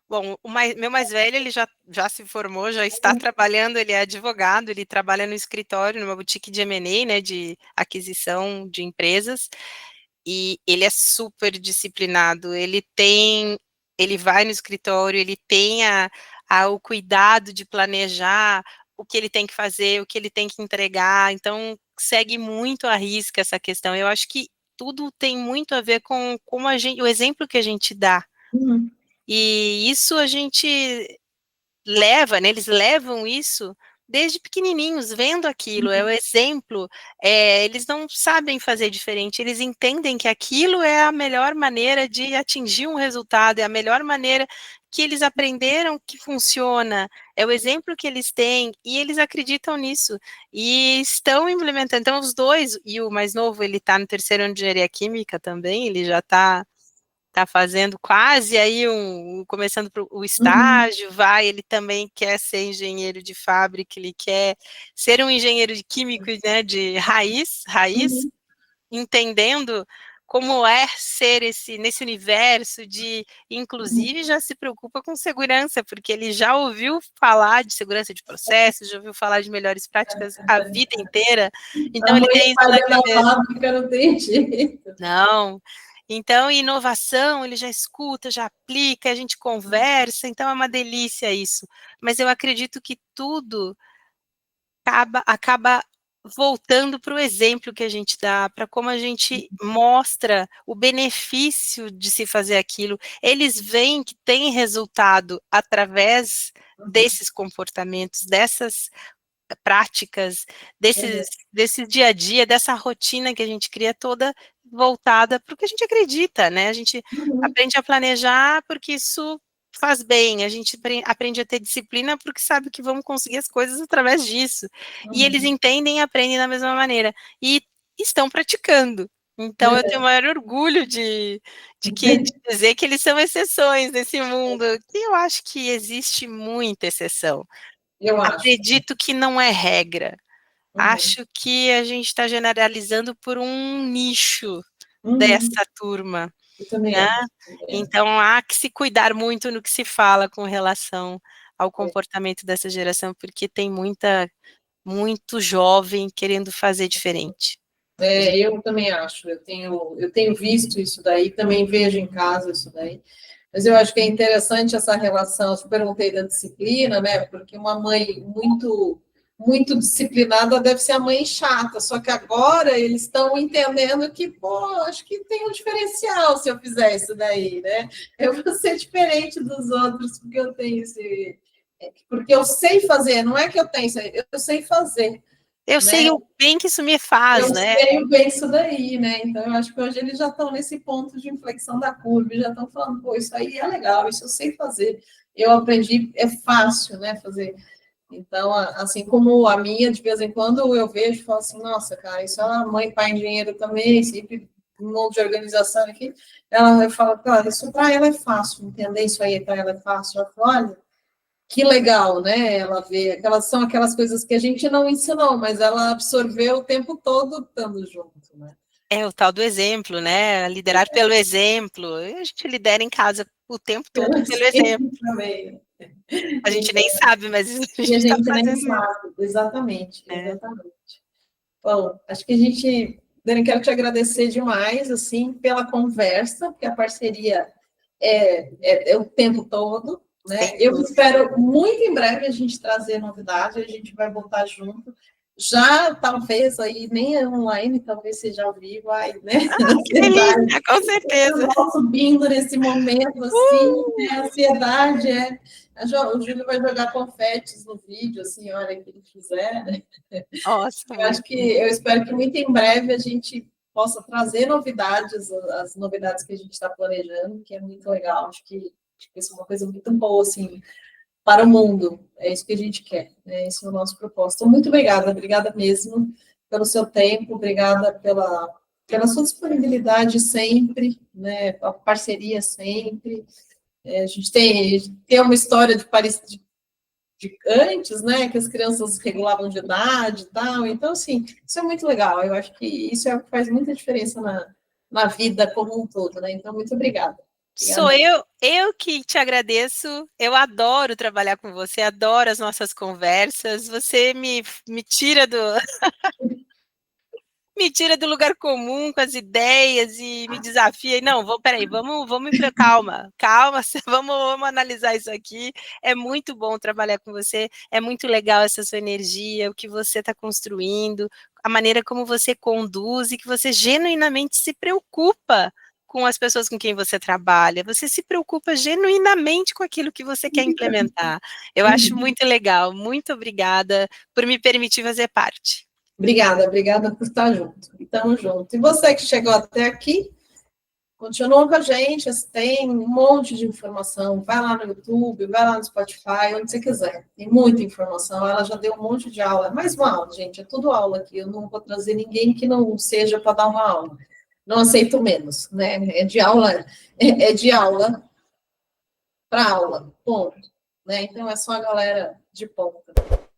Bom, meu mais velho, ele já se formou, já está trabalhando, ele é advogado, ele trabalha no escritório, numa boutique de M&A, né, de aquisição de empresas, e ele é super disciplinado, ele vai no escritório, ele tem o cuidado de planejar o que ele tem que fazer, o que ele tem que entregar, então segue muito à risca essa questão. Eu acho que tudo tem muito a ver com como o exemplo que a gente dá. Uhum. E isso a gente leva, né, eles levam isso desde pequenininhos, vendo aquilo, é o exemplo, eles não sabem fazer diferente, eles entendem que aquilo é a melhor maneira de atingir um resultado, é a melhor maneira que eles aprenderam que funciona, é o exemplo que eles têm, e eles acreditam nisso, e estão implementando. Então, os dois, e o mais novo, ele está no terceiro ano de engenharia química também, ele já está fazendo quase aí começando o Uhum. estágio, ele também quer ser engenheiro de fábrica, ele quer ser um engenheiro de químico, né, de raiz, Uhum. entendendo como é ser nesse universo de, inclusive, já se preocupa com segurança, porque ele já ouviu falar de segurança de processos, já ouviu falar de melhores práticas a vida inteira, A então ele mãe tem isso na falha na cabeça. fábrica, não tem jeito. Não. Então, inovação, ele já escuta, já aplica, a gente conversa, então é uma delícia isso. Mas eu acredito que tudo acaba voltando para o exemplo que a gente dá, para como a gente mostra o benefício de se fazer aquilo. Eles veem que tem resultado através desses comportamentos, dessas práticas, desse dia a dia, dessa rotina que a gente cria toda voltada para o que a gente acredita, né? A gente Uhum. aprende a planejar porque isso faz bem, a gente aprende a ter disciplina porque sabe que vamos conseguir as coisas através disso. E eles Uhum. entendem e aprendem da mesma maneira. E estão praticando. Então, eu tenho o maior orgulho de dizer que eles são exceções nesse mundo, que eu acho que existe muita exceção. Eu acho. Acredito que não é regra. Uhum. Acho que a gente está generalizando por um nicho Uhum. dessa turma, Eu também né. acho. Também acho. Então há que se cuidar muito no que se fala com relação ao comportamento dessa geração, porque tem muito jovem querendo fazer diferente. A gente Eu também acho. Eu tenho visto isso daí, também vejo em casa isso daí. Mas eu acho que é interessante essa relação. Eu te perguntei da disciplina, né? Porque uma mãe muito disciplinada deve ser a mãe chata. Só que agora eles estão entendendo que, pô, acho que tem um diferencial se eu fizer isso daí, né? Eu vou ser diferente dos outros porque eu tenho esse, porque eu sei fazer. Não é que eu tenho, eu sei fazer, eu né? sei o bem que isso me faz, Eu né. sei bem isso daí, né? Então, eu acho que hoje eles já estão nesse ponto de inflexão da curva, já estão falando, pô, isso aí é legal, isso eu sei fazer. Eu aprendi, é fácil, né, fazer. Então, assim como a minha, de vez em quando eu vejo e falo assim, nossa, cara, isso é uma mãe, pai, engenheiro também, sempre um monte de organização aqui. Ela fala, cara, isso para ela é fácil, entender isso aí para ela é fácil. Ela fala, olha, que legal, né? Ela vê, são aquelas coisas que a gente não ensinou, mas ela absorveu o tempo todo estando junto, né? É o tal do exemplo, né, liderar pelo exemplo. A gente lidera em casa o tempo todo Eu pelo exemplo. sei também. A gente Então, nem sabe, mas a e gente a está gente nem fazendo isso, sabe, exatamente, né. exatamente. Bom, acho que a gente, Dani, quero te agradecer demais, assim, pela conversa, porque a parceria é o tempo todo, né? Sem Eu dúvida. espero muito em breve a gente trazer novidade, a gente vai botar junto. Já talvez aí nem é online, talvez seja ao vivo, ai, né? Que delícia, com certeza. Vai subindo nesse momento assim, né? A ansiedade é. O Júlio vai jogar confetes no vídeo, assim, a hora que ele fizer, né? Nossa, muito. Eu espero que muito em breve a gente possa trazer novidades, as novidades que a gente está planejando, que é muito legal. Acho que isso é uma coisa muito boa, assim, para o mundo. É isso que a gente quer, né? Esse é o nosso propósito. Então, muito obrigada mesmo pelo seu tempo, obrigada pela sua disponibilidade sempre, né? A parceria sempre. A gente tem uma história de antes, né, que as crianças regulavam de idade e tal. Então, assim, isso é muito legal. Eu acho que isso é o que faz muita diferença na vida como um todo, né? Então, muito obrigada. Sou Obrigada. eu que te agradeço. Eu adoro trabalhar com você, adoro as nossas conversas. Você me tira do lugar comum com as ideias e me desafia. Não, peraí, vamos para calma, calma, vamos analisar isso aqui. É muito bom trabalhar com você, é muito legal essa sua energia, o que você está construindo, a maneira como você conduz e que você genuinamente se preocupa com as pessoas com quem você trabalha, você se preocupa genuinamente com aquilo que você quer implementar. Eu acho muito legal, muito obrigada por me permitir fazer parte. Obrigada por estar junto. Estamos juntos. E você que chegou até aqui, Continuam com a gente, tem um monte de informação. Vai lá no YouTube, vai lá no Spotify, onde você quiser. Tem muita informação. Ela já deu um monte de aula. Mais uma aula, gente. É tudo aula aqui. Eu não vou trazer ninguém que não seja para dar uma aula. Não aceito menos, né? É de aula para aula. Ponto. Né? Então é só a galera de ponta.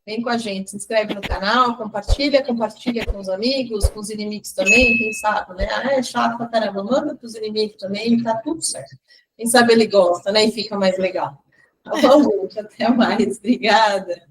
Vem com a gente, se inscreve no canal, compartilha com os amigos, com os inimigos também, quem sabe, né? Ah, é chato pra caramba, manda pros inimigos também, tá tudo certo. Quem sabe ele gosta, né? E fica mais legal. Tá bom, gente? Até mais. Obrigada.